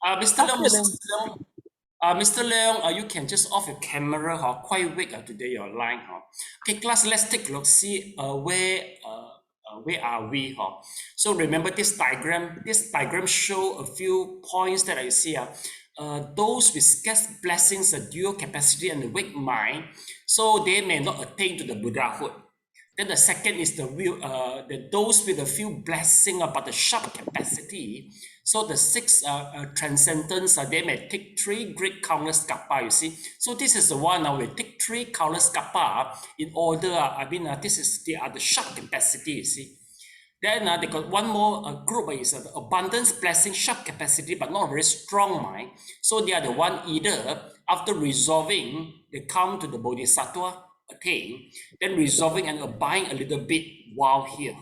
Mr. Leong, After Mr. Leong, Mr. Leong, you can just off your camera, quite weak today, your line. Okay, class, let's take a look, see where are we. So remember this diagram. This diagram show a few points that I see. Those with scarce blessings, a dual capacity, and a weak mind, so they may not attain to the Buddhahood. Then the second is those with a few blessing but the sharp capacity. So the six transcendents, they may take three great countless kappa, you see. So this is the one we take three countless kappa in order. They are the sharp capacity, you see. Then they got one more group is the abundance, blessing, sharp capacity, but not very strong mind. So they are the one either after resolving, they come to the bodhisattva attain, then resolving and abiding a little bit while here.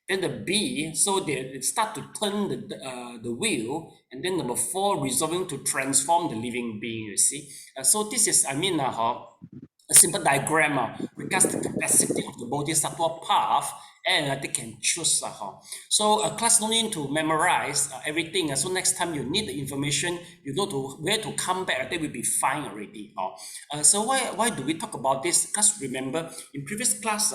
Then the B, so they start to turn the wheel, and then number 4, resolving to transform the living being, you see. So this is, a simple diagram regards the capacity of the bodhisattva path, and they can choose. So class no need to memorize everything. So next time you need the information, you know to where to come back. They will be fine already. So why do we talk about this? Because remember in previous class,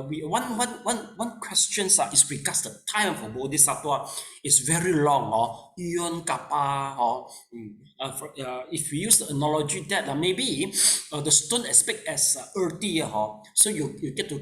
we one question is regards the time for bodhisattva is very long. Eon kappa. If we use the analogy that maybe the stone aspect as earthy, so you get to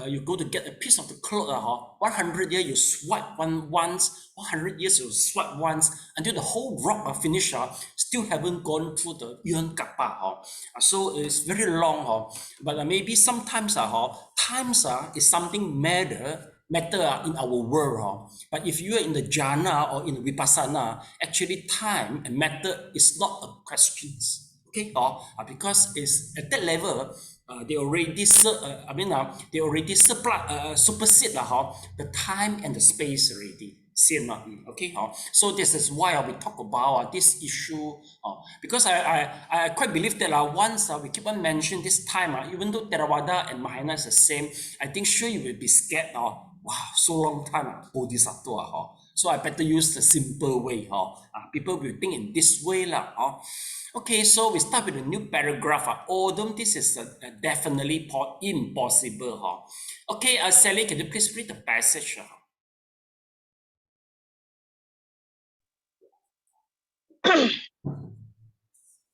you go to get a piece of the cloth, 100 years you swipe once, 100 years you swipe once until the whole rock finish, still haven't gone through the yuan kappa. So it's very long, but maybe sometimes times is something matter in our world. But if you are in the jhana or in vipassana, actually time and matter is not a question. Okay, because it's at that level, they already they already supersede the time and the space already. Okay, so this is why we talk about this issue. Because I quite believe that once we keep on mentioning this time, even though Theravada and Mahayana is the same, I think sure you will be scared. Wow, so long time, Bodhisattva. So I better use the simple way. People will think in this way. Okay, so we start with a new paragraph. Although this is definitely impossible. Okay, Sally, can you please read the passage?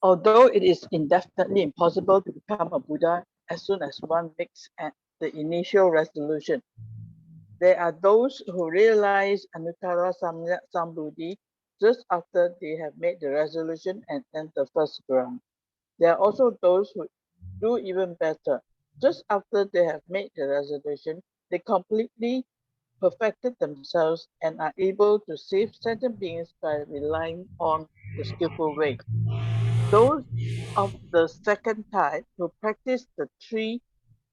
Although it is indefinitely impossible to become a Buddha as soon as one makes the initial resolution, there are those who realize Anuttara Sambuddhi just after they have made the resolution and enter first ground. There are also those who do even better. Just after they have made the resolution, they completely perfected themselves and are able to save sentient beings by relying on the skillful way. Those of the second type who practice the three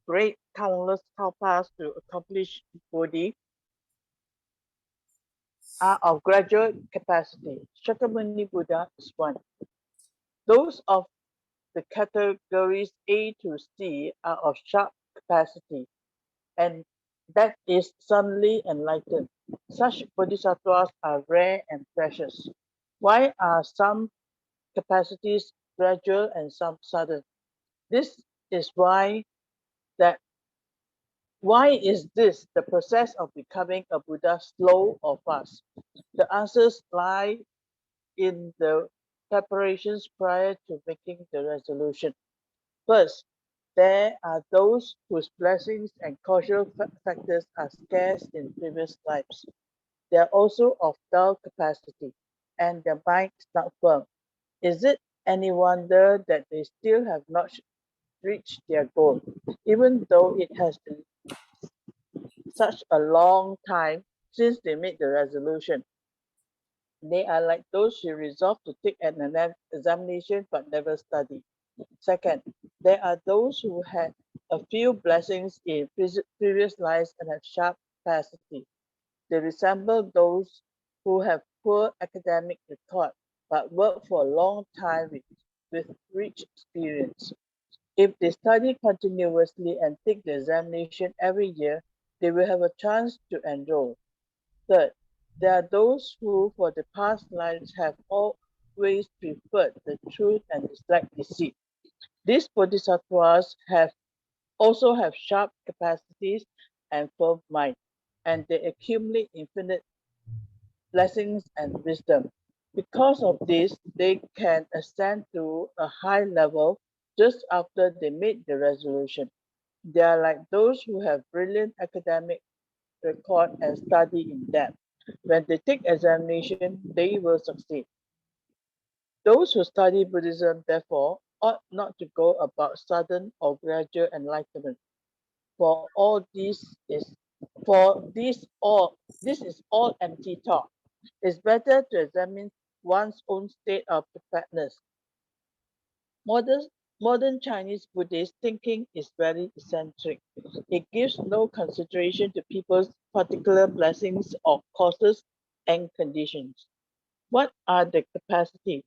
great countless kalpas to accomplish Bodhi are of gradual capacity. Shakyamuni Buddha is one. Those of the categories A to C are of sharp capacity, and that is suddenly enlightened. Such bodhisattvas are rare and precious. Why are some capacities gradual and some sudden? This is that why is this the process of becoming a Buddha slow or fast? The answers lie in the preparations prior to making the resolution. First, there are those whose blessings and causal factors are scarce in previous lives. They are also of dull capacity, and their mind is not firm. Is it any wonder that they still have not reached their goal, even though it has been such a long time since they made the resolution? They are like those who resolve to take an examination but never study. Second, there are those who had a few blessings in previous lives and have sharp capacity. They resemble those who have poor academic record but work for a long time with rich experience. If they study continuously and take the examination every year, they will have a chance to enroll. Third, There are those who, for the past lives, have always preferred the truth and disliked deceit. These bodhisattvas also have sharp capacities and firm mind, and they accumulate infinite blessings and wisdom. Because of this, they can ascend to a high level just after they made the resolution. They are like those who have brilliant academic record and study in depth. When they take examination, they will succeed. Those who study Buddhism, therefore, ought not to go about sudden or gradual enlightenment. For all this is all empty talk. It's better to examine one's own state of preparedness. Modern Chinese Buddhist thinking is very eccentric. It gives no consideration to people's particular blessings or causes and conditions. What are the capacities?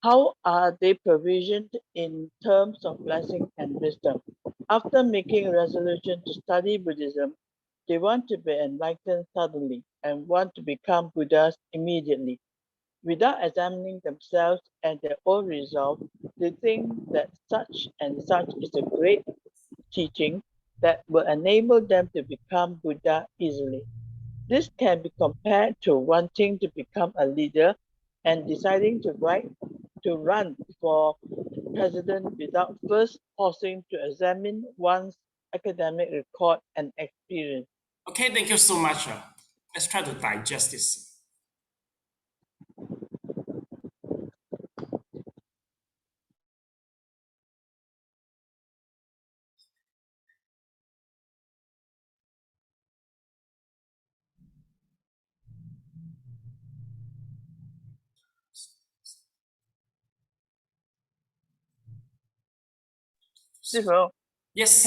How are they provisioned in terms of blessing and wisdom? After making a resolution to study Buddhism, they want to be enlightened suddenly and want to become Buddhas immediately. Without examining themselves and their own resolve, they think that such and such is a great teaching that will enable them to become Buddha easily. This can be compared to wanting to become a leader and deciding to run for president without first pausing to examine one's academic record and experience. Okay, thank you so much. Let's try to digest this. Cyril, Yes,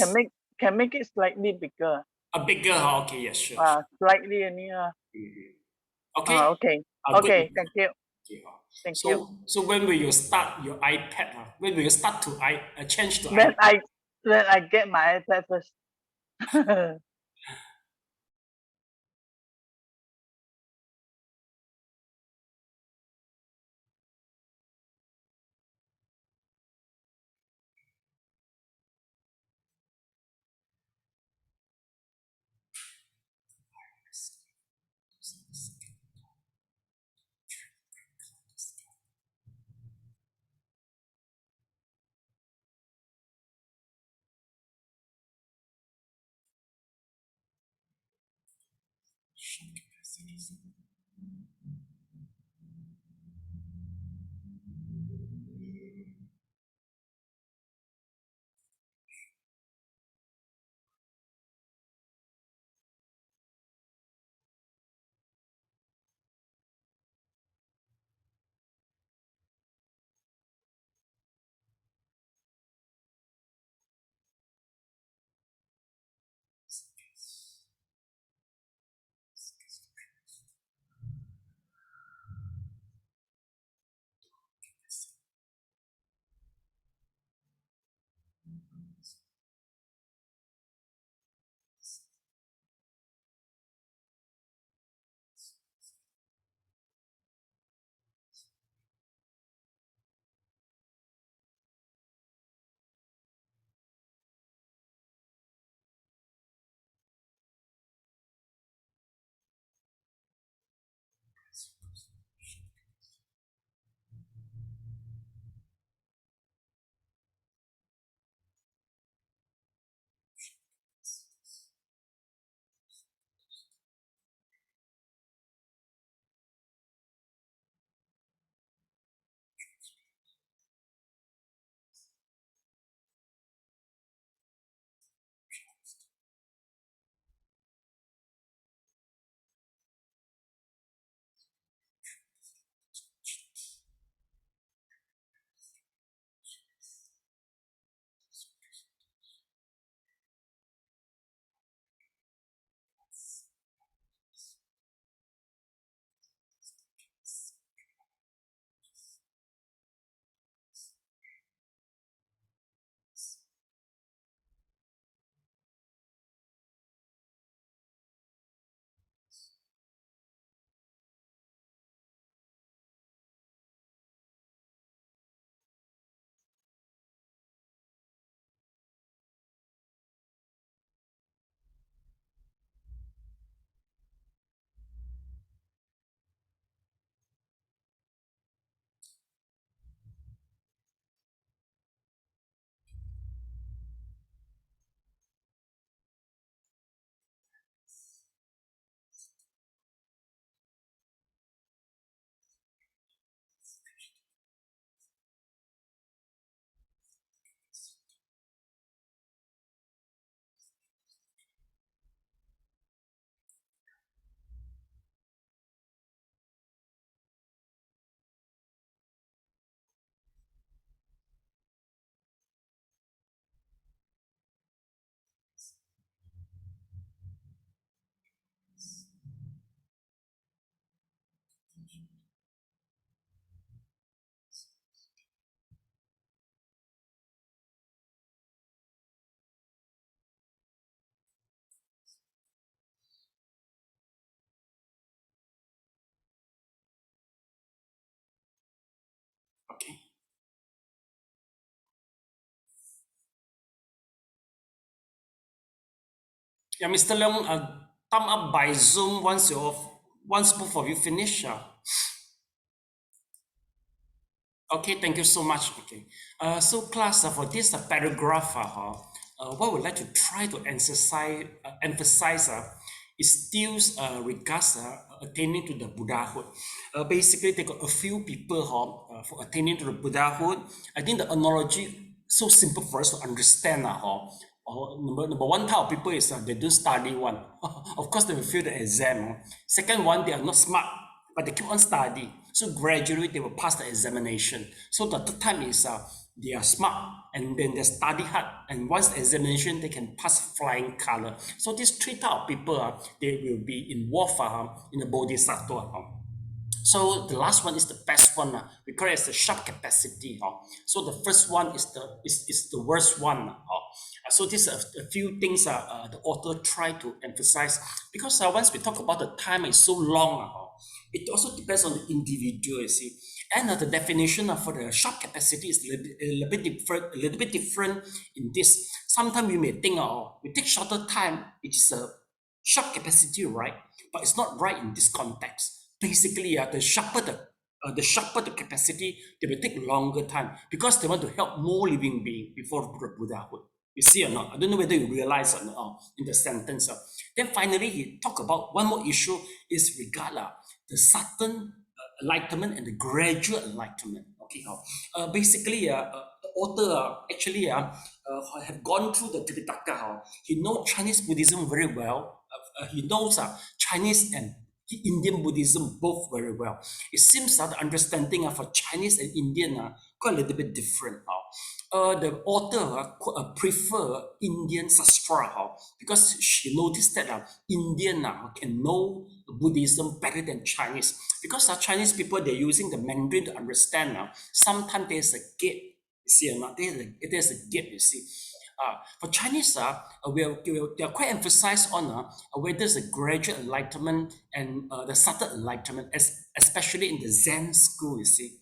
can make it slightly bigger. a bigger. Okay, yes, sure. Slightly only. Okay, Okay. good. Okay, thank you. Okay, Thank so you. so when will you start your iPad? When will you start to change to When iPad? I get my iPad first. Yeah, Mr. Leong, thumb up by Zoom once both of you finish. Okay, thank you so much. Okay, so class, for this paragraph, what we'd like to try to emphasize is still regards attaining to the Buddhahood. Basically, they got a few people for attaining to the Buddhahood. I think the analogy so simple for us to understand. Number one type of people is they don't study one. Of course, they will fail the exam. Second one, they are not smart, but they keep on studying. So gradually they will pass the examination. So the third time is they are smart and then they study hard. And once the examination, they can pass flying color. So these three type of people, they will be involved in the bodhisattva. So the last one is the best one. We call it as the sharp capacity. So the first one is the worst one. So these are a few things the author tried to emphasize, because once we talk about the time is so long, it also depends on the individual, you see. And the definition for the sharp capacity is a little bit different in this. Sometimes we may think, we take shorter time, it's a sharp capacity, right? But it's not right in this context. Basically, the sharper the capacity, they will take longer time because they want to help more living beings before Buddhahood. You see or not? I don't know whether you realize or not in the sentence. Then finally, he talked about one more issue is regard the sudden enlightenment and the gradual enlightenment. Okay, basically, the author actually have gone through the Tripitaka. He knows Chinese Buddhism very well. He knows Chinese and Indian Buddhism both very well. It seems that the understanding for Chinese and Indian quite a little bit different. The author prefer Indian sastra because she noticed that Indian can know Buddhism better than Chinese, because Chinese people, they're using the Mandarin to understand. Sometimes there's a gap, you see or not? There's a gap, you see. For Chinese, they are quite emphasized on whether there's a gradual enlightenment and the subtle enlightenment, especially in the Zen school, you see.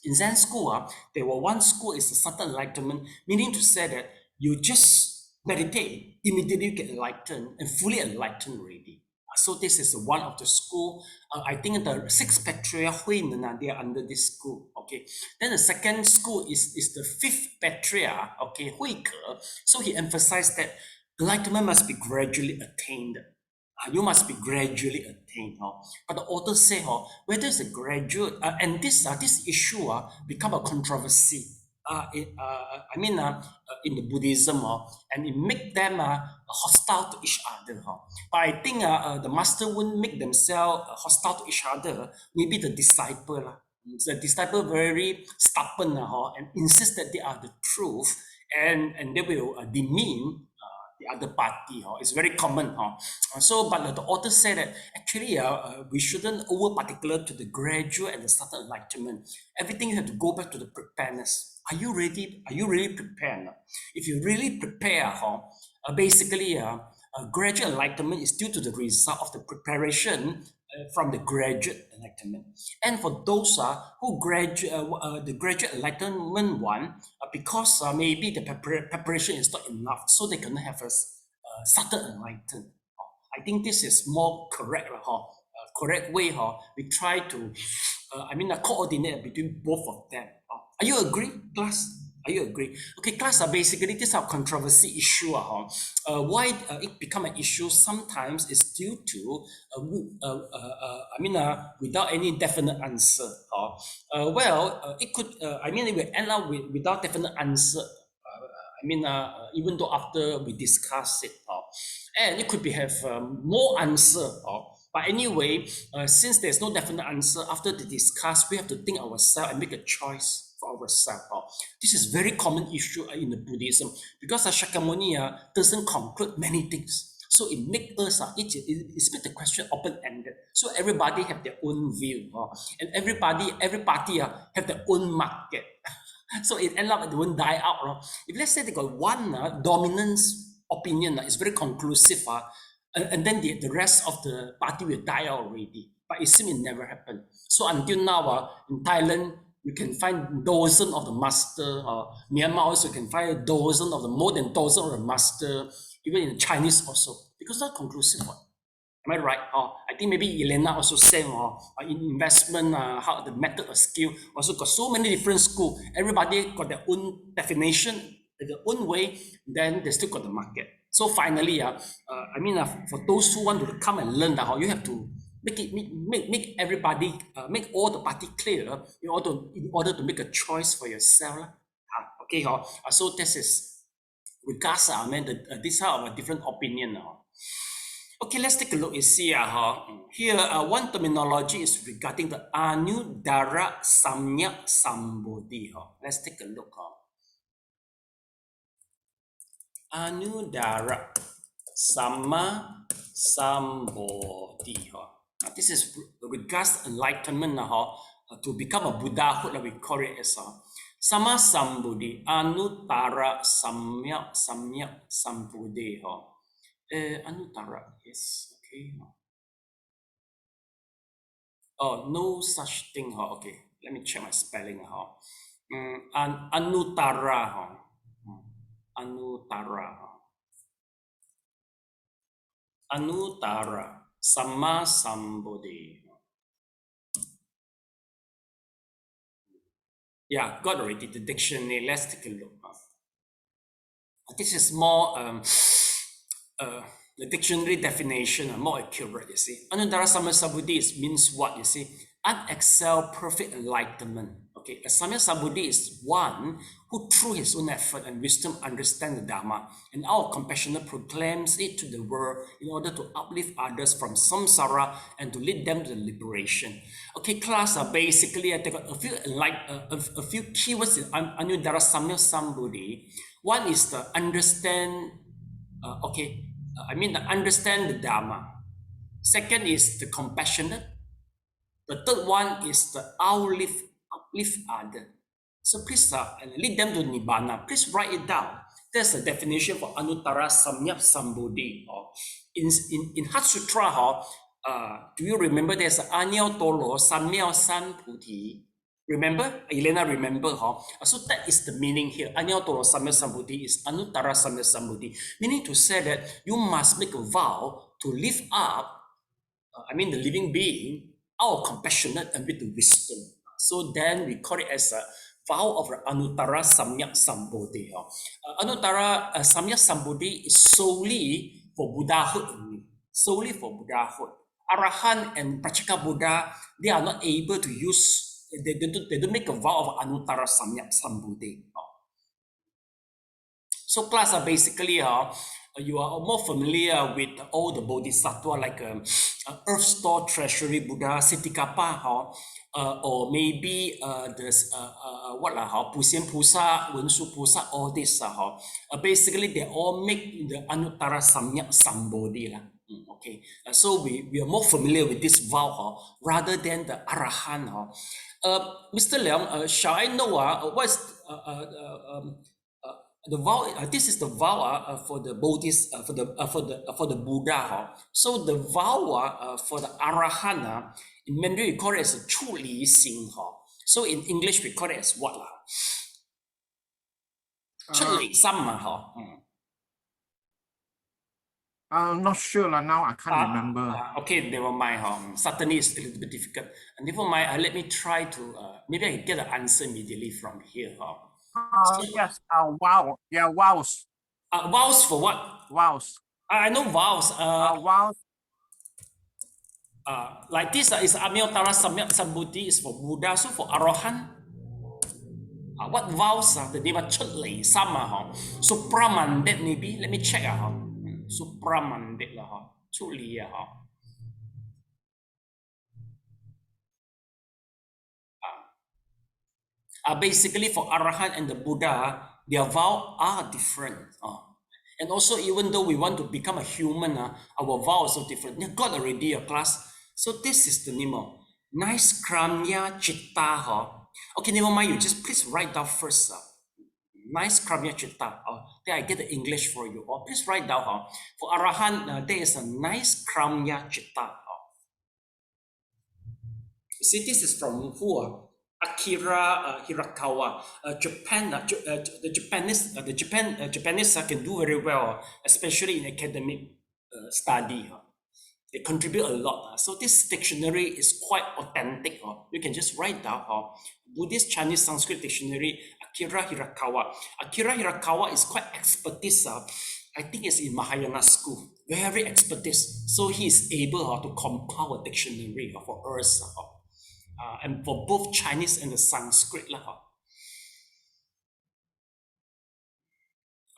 In Zen school, there were one school is the subtle enlightenment, meaning to say that you just meditate, immediately you get enlightened and fully enlightened already. So this is one of the school. I think the six patriarch Huimen, they are under this school. Okay. Then the second school is the fifth patriarch, okay, Huike. So he emphasized that enlightenment must be gradually attained. You must be gradually attained. But the author say, whether it's a graduate, and this issue become a controversy. In the Buddhism, and it make them hostile to each other. But I think the master wouldn't make themselves hostile to each other. Maybe the disciple. The disciple very stubborn and insist that they are the truth, and they will demean the other party. It's very common. So, but the author said that actually we shouldn't over particular to the gradual and the subtle enlightenment. Everything you have to go back to the preparedness. Are you ready? Are you really prepared? If you really prepare, basically gradual enlightenment is due to the result of the preparation from the graduate enlightenment. And for those who graduate, the graduate enlightenment one, because maybe the preparation is not enough, so they cannot have a subtle enlightenment. I think this is more correct, correct way. We try to, coordinate between both of them. Are you agree, class? Are you agree? Okay, class, basically this is a controversy issue. Why it become an issue sometimes is due to, without any definite answer. It could, it will end up without definite answer. Even though after we discuss it, and it could be have more answer. But anyway, since there's no definite answer, after the discuss, we have to think ourselves and make a choice for ourselves. This is very common issue in the Buddhism, because Shakyamuni doesn't conclude many things. So it makes us, it's make the question open-ended. So everybody have their own view, and every party have their own market. So it ends up it won't die out. If let's say they got one dominant opinion, it's very conclusive, and then the rest of the party will die out already. But it seems it never happened. So until now, in Thailand, you can find dozens of the master. Myanmar also can find a dozen of the more than dozen of the master, even in Chinese also, because not conclusive one. Am I right? I think maybe Elena also same in investment, how the method of skill also got so many different schools. Everybody got their own definition, their own way. Then they still got the market. So finally, for those who want to come and learn how you have to make everybody make all the party clear in order to make a choice for yourself. Okay, so this is regards these are our different opinion. Okay, let's take a look and see. Here, one terminology is regarding the Anuttara Samyak Sambodhi. Let's take a look. Anuttara Samyak Sambodhi. This is regards enlightenment to become a Buddhahood, we call it as Sama Sambodhi, Anuttara Samyak Sambodhi. Anuttara, yes, okay. Oh, no such thing. Okay, let me check my spelling. Anuttara. Anuttara. Sama Sambodhi. Yeah, got already the dictionary. Let's take a look. This is more the dictionary definition, more accurate, you see. Anuttara Samyak Sambodhi means what, you see? Unexcelled perfect enlightenment. Okay, a Samyak Sambodhi is one who through his own effort and wisdom understands the Dharma and out of compassion proclaims it to the world in order to uplift others from samsara and to lead them to liberation. Okay, class, basically I take a few keywords in Anuttara Samyak Sambodhi. One is to understand, understand the Dharma. Second is the compassionate. The third one is the uplift others. So please lead them to Nibbana. Please write it down. There's a definition for Anuttara Samyak Sambodhi. In Heart Sutra, do you remember there's Anyao Tolo Samyak Samputi? Remember? Elena, remember? So that is the meaning here. Anyao Tolo Samyak Sambodhi is Anuttara Samyak Sambodhi. Meaning to say that you must make a vow to lift up, the living being, out of compassionate and with the wisdom. So then we call it as a vow of Anuttara Samyak Sambodhi. Anuttara Samyak Sambodhi is solely for Buddhahood only. Solely for Buddhahood. Arahant and Prachaka Buddha, they are not able to use, they don't make a vow of Anuttara Samyak Sambodhi. So class are basically, you are more familiar with all the Bodhisattva like Earth Store Treasury Buddha, Siddhikapa, or maybe Pusian Pusa, Wensu Pusa, all this. Basically, they all make the Anuttara Samyak Sambodhi. Okay, so we are more familiar with this vow rather than the Arahant. Mr. Leong, shall I know what's the vow? This is the vow for the Bodhis, for the Buddha. So the vow for the Arahant in Mandarin we call it as a Chu Li Xing. So in English we call it as what? Chu Li Sam. I'm not sure now. I can't remember. Okay, never mind. Certainly it's a little bit difficult. Never mind. Let me try to maybe I can get the answer immediately from here. Yes. Wow. Yeah. Vows. Vows for what? Vows. I know vows. Vows. Like this is Anuttara Samyak Sambodhi is for Buddha. So for Arahant, what vows? The name of Chutlei Sama. Supramandet maybe. Let me check. Supramandet lah. Chutli basically for Arahant and the Buddha, their vows are different. And also, even though we want to become a human, our vows are so different. You got already a class. So this is the name of nice Kramya Chitta. Okay, never mind. You just please write down first. Nice Kramya Chitta. Then I get the English for you. Please write down. For Arahant, there is a nice Kramya Chitta. You see, this is from who? Akira Hirakawa. Japan, the Japanese can do very well, especially in academic study. They contribute a lot. So this dictionary is quite authentic. You can just write down Buddhist Chinese Sanskrit Dictionary, Akira Hirakawa. Akira Hirakawa is quite expertise. I think it's in Mahayana school. Very expertise. So he is able to compile a dictionary for us. And for both Chinese and the Sanskrit.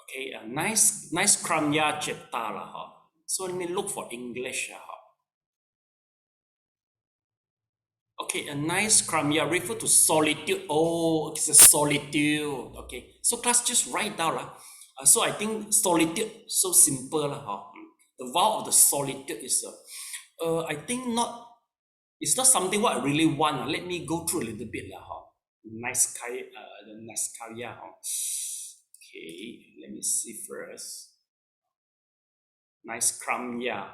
Okay, nice Kramya Chetta. So let me look for English. Okay, a nice Kramya refer to solitude. Oh, it's a solitude. Okay, so class just write down. So I think solitude, so simple. The vow of the solitude is, I think it's not something what I really want. Let me go through a little bit. Nice Karya. Okay, let me see first. Nice Kramya.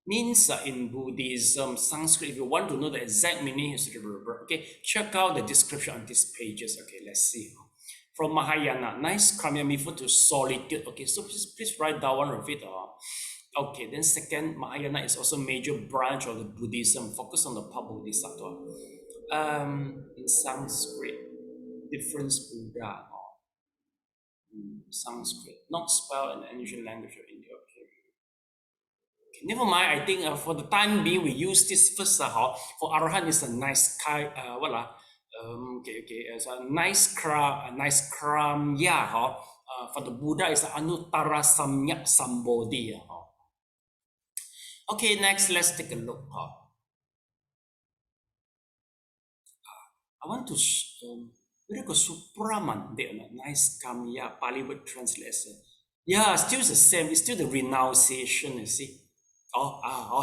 Means in Buddhism, Sanskrit, if you want to know the exact meaning, okay, check out the description on these pages. Okay, let's see. From Mahayana, nice Kramya refer to solitude. Okay, so please write down one of it. Okay, then second, Mahayana is also a major branch of the Buddhism, focus on the Bodhisattva. In Sanskrit, difference Buddha. Sanskrit, not spelled in ancient language of India. Okay, never mind. I think for the time being, we use this first. For Arahant is a nice it's a nice kramya. For the Buddha is Anuttara Samyak Sambodhi. Okay, next let's take a look. I want to Supraman, nice Kamya, Pali word translation. Yeah, still the same. It's still the renunciation, you see.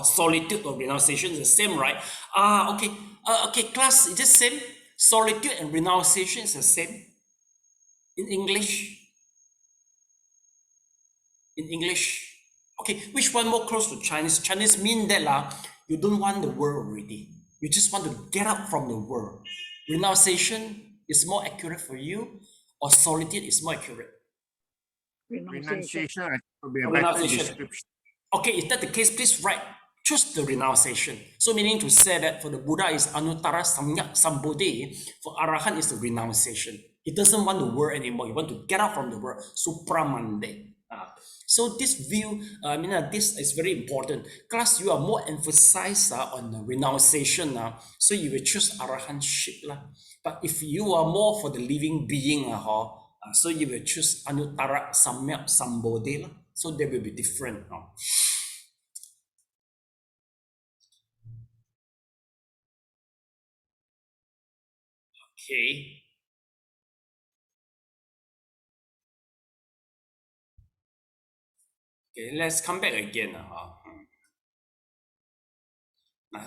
Solitude or renunciation is the same, right? Okay. Okay, class, is the same? Solitude and renunciation is the same in English. In English. Okay, which one more close to Chinese? Chinese mean that you don't want the world already. You just want to get up from the world. Renunciation is more accurate for you, or solitude is more accurate? Renunciation, I think, would be a better description. Okay, if that's the case, please choose the renunciation. So meaning to say that for the Buddha is Anuttara Samyak Sambodhi, for Arahant is the renunciation. He doesn't want the world anymore. He wants to get out from the world. Supramande. So this view, this is very important. Class, you are more emphasized on the renunciation. So you will choose Arahantship. But if you are more for the living being, so you will choose Anuttara Samyak Sambodhi. So they will be different. Okay. Okay, let's come back again.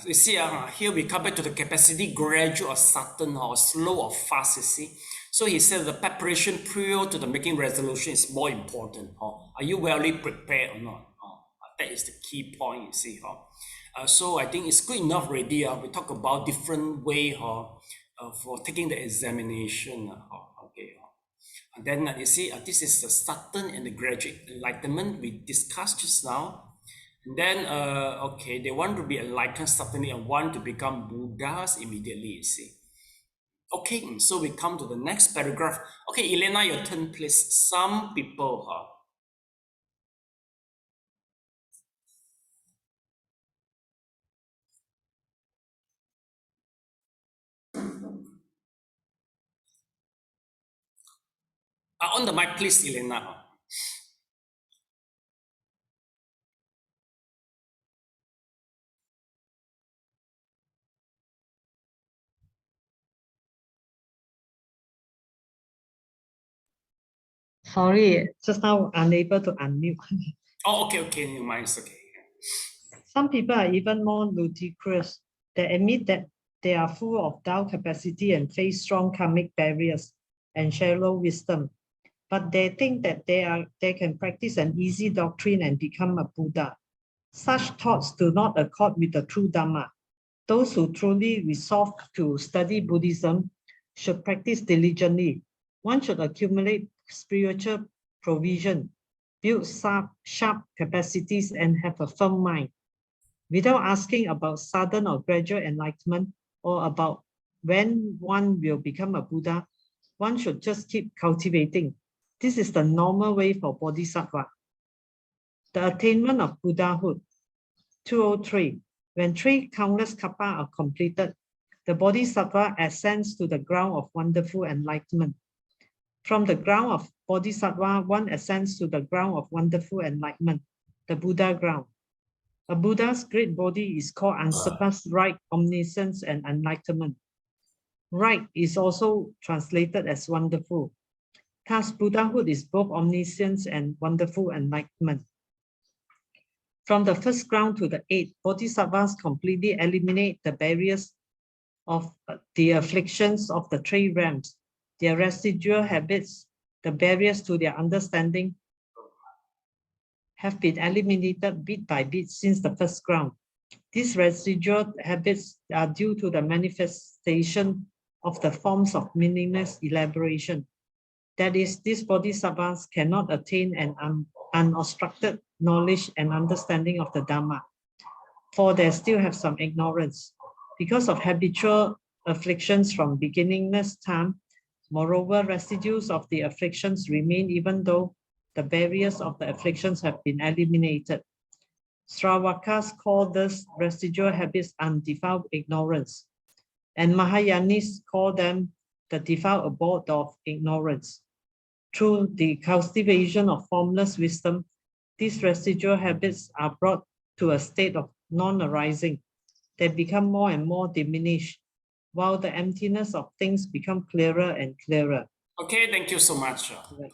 You see, here we come back to the capacity, gradual or sudden or slow or fast, you see. So he said the preparation prior to the making resolution is more important. Are you well prepared or not? That is the key point, you see. So I think it's good enough already. We talk about different way for taking the examination. Okay. And then you see, this is the sudden and the gradual enlightenment we discussed just now. And then, okay, they want to be enlightened suddenly and want to become Buddhas immediately, you see. Okay, so we come to the next paragraph. Okay, Elena, your turn, please. Some people on the mic, please, Elena. Sorry, just now unable to unmute. Oh, okay, no mind, it's okay. Some people are even more ludicrous. They admit that they are full of doubt capacity and face strong karmic barriers and shallow wisdom, but they think that they can practice an easy doctrine and become a Buddha. Such thoughts do not accord with the true Dhamma. Those who truly resolve to study Buddhism should practice diligently. One should accumulate spiritual provision, build sharp capacities, and have a firm mind. Without asking about sudden or gradual enlightenment or about when one will become a Buddha, one should just keep cultivating. This is the normal way for Bodhisattva. The attainment of Buddhahood. 203. When 3 countless kappa are completed, the Bodhisattva ascends to the ground of wonderful enlightenment. From the ground of Bodhisattva, one ascends to the ground of wonderful enlightenment, the Buddha ground. A Buddha's great body is called unsurpassed right, omniscience, and enlightenment. Right is also translated as wonderful. Thus, Buddhahood is both omniscience and wonderful enlightenment. From the first ground to the 8th, Bodhisattvas completely eliminate the barriers of the afflictions of the 3 realms, their residual habits, the barriers to their understanding have been eliminated bit by bit since the first ground. These residual habits are due to the manifestation of the forms of meaningless elaboration. That is, these bodhisattvas cannot attain an unobstructed knowledge and understanding of the Dhamma, for they still have some ignorance. Because of habitual afflictions from beginningless time, moreover, residues of the afflictions remain even though the barriers of the afflictions have been eliminated. Sravakas call these residual habits undefiled ignorance, and Mahayanis call them the defiled abode of ignorance. Through the cultivation of formless wisdom, these residual habits are brought to a state of non-arising. They become more and more diminished, while the emptiness of things become clearer and clearer. Okay, thank you so much. Right.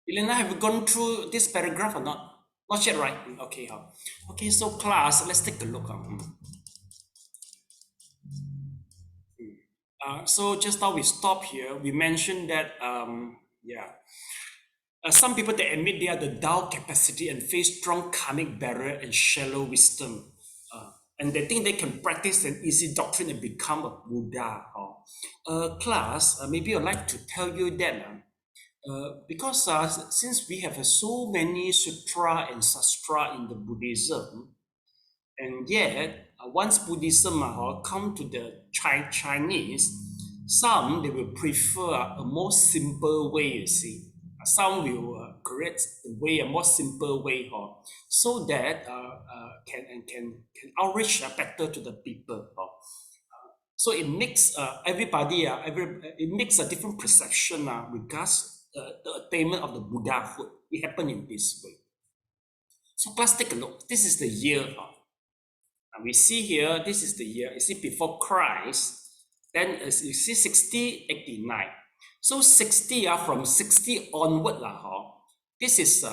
Elena, have you gone through this paragraph or not? Not yet, right? Okay, okay, so class, let's take a look. So just now we stop here. We mentioned that, some people, they admit they are the Tao capacity and face strong karmic barrier and shallow wisdom. And they think they can practice an easy doctrine and become a Buddha. Class, maybe I'd like to tell you that because since we have so many sutra and sastra in the Buddhism, and yet once Buddhism come to the Chinese, some they will prefer a more simple way, you see. Some will create the way, a more simple way, so that can outreach better to the people. So it makes everybody, it makes a different perception regards the attainment of the Buddhahood. It happened in this way. So let's take a look. This is the year. And we see here, this is the year. You see before Christ, then you see 6089. So 60, from 60 onward, this is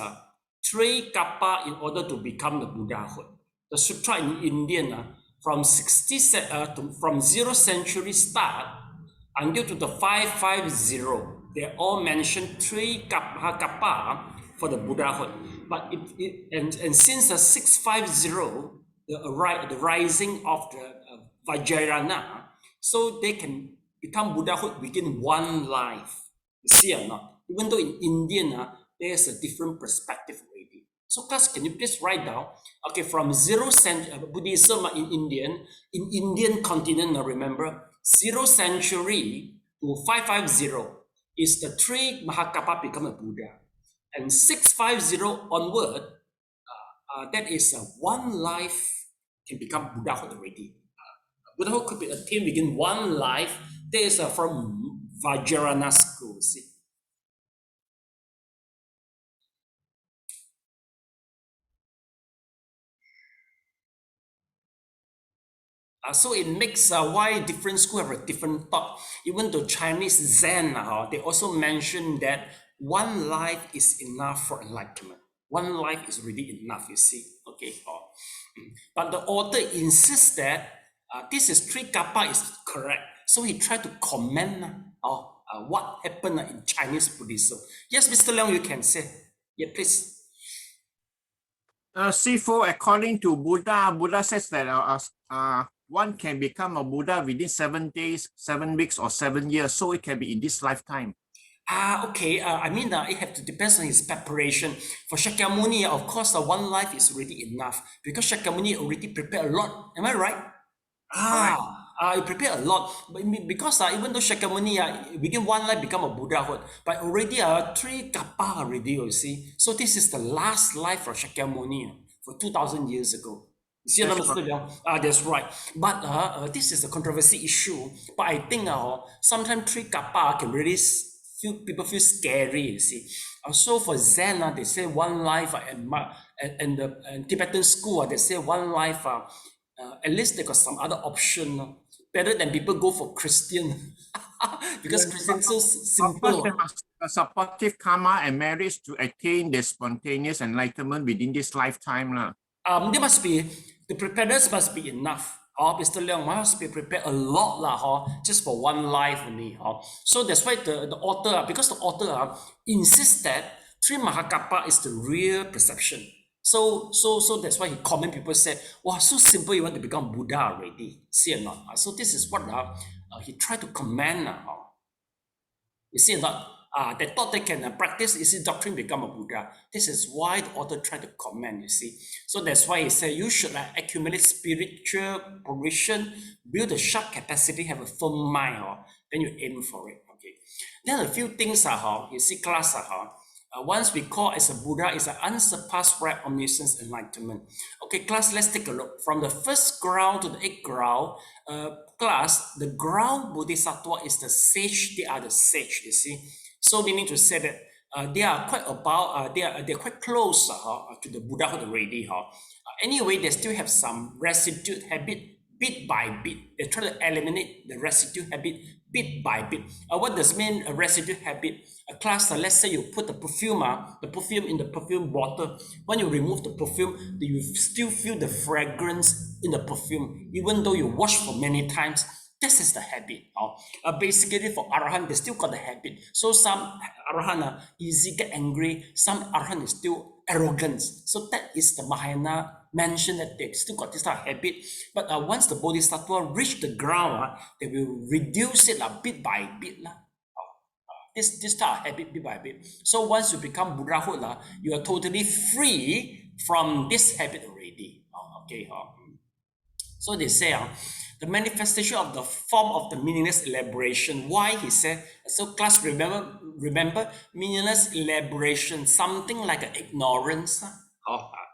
3 kappa in order to become the Buddhahood. The sutra in Indian, from 60 from 0th century start until to the 550, they all mention 3 kappa for the Buddhahood. But and since the 650, the rising of the Vajrayana, so they can become Buddhahood within one life. You see or not? Even though in Indian, there's a different perspective already. So class, can you please write down? Okay, from 0th century Buddhism in Indian continent, remember 0th century to 550 is the 3 Mahakappa become a Buddha, and 650 onward, that is one life can become Buddhahood already. Buddhahood could be attained within one life. There is from Vajrayana school. See. So it makes why different schools have a different thought. Even though Chinese Zen, they also mention that one life is enough for enlightenment. One life is really enough, you see. Okay. But the author insists that this is 3 kappa is correct. So he tried to comment what happened in Chinese Buddhism. Yes, Mr. Leong, you can say. Yeah, please. Sifu, according to Buddha says that one can become a Buddha within 7 days, 7 weeks, or 7 years. So it can be in this lifetime. Okay. I mean, it have to depend on his preparation. For Shakyamuni, of course, one life is already enough because Shakyamuni already prepared a lot. Am I right? He prepared a lot. But because even though Shakyamuni within one life become a Buddhahood, but already 3 kappa already, you see. So this is the last life for Shakyamuni for 2,000 years ago. You see, that's right. But this is a controversy issue. But I think sometimes 3 kappa can really people feel scary, you see. So for Zen, they say one life, and the Tibetan school, they say one life. At least they got some other option. Better than people go for Christian. Because Christian so simple. A supportive karma and marriage to attain the spontaneous enlightenment within this lifetime. There must be, the preparedness must be enough. Mr. Leong must be prepared a lot just for one life only. So that's why the author, because the author insists that 3 Mahakappa is the real perception. So that's why he comment people say, wow, so simple you want to become Buddha already. See or not? So this is what he tried to comment. You see or not? They thought they can practice easy doctrine, become a Buddha. This is why the author tried to comment, you see. So that's why he said you should accumulate spiritual progression, build a sharp capacity, have a firm mind, then you aim for it. Okay. Then a few things you see class once we call as a Buddha is an unsurpassed right omniscience enlightenment. Okay, class, let's take a look. From the 1st ground to the 8th ground, class, the ground Bodhisattva is the sage, they are the sage, you see. So meaning to say that they are quite about, they're quite close to the Buddhahood already. Anyway, they still have some residue habit bit by bit. They try to eliminate the residue habit bit by bit. What does mean a residue habit? A class, let's say you put the perfume in the perfume bottle. When you remove the perfume, you still feel the fragrance in the perfume, even though you wash for many times. This is the habit. Basically, for Arahant, they still got the habit. So some Arahant easy get angry. Some Arahant is still arrogance. So that is the Mahayana mentioned that they still got this type of habit. But once the Bodhisattva reach the ground, they will reduce it bit by bit. This type of habit bit by bit. So once you become Buddhahood, you are totally free from this habit already. Okay. So they say, the manifestation of the form of the meaningless elaboration. Why he said, so class, remember meaningless elaboration, something like an ignorance.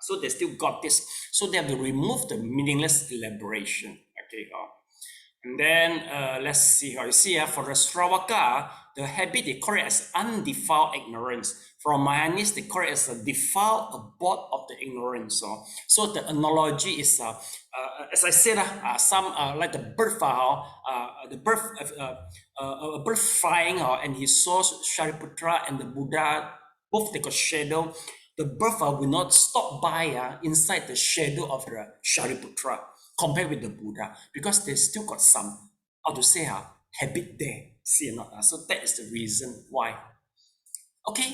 So they still got this. So they have to remove the meaningless elaboration. Okay. And then let's see how you see for the Sravaka, the habit they call it as undefiled ignorance. From Mahayanis, they call it as a defiled abode of the ignorance. So the analogy is, as I said, some like the bird, a bird flying, and he saw Shariputra and the Buddha, both they got shadow. The bird will not stop by inside the shadow of the Shariputra compared with the Buddha, because they still got some, how to say, habit there. See or not? So that is the reason why. Okay.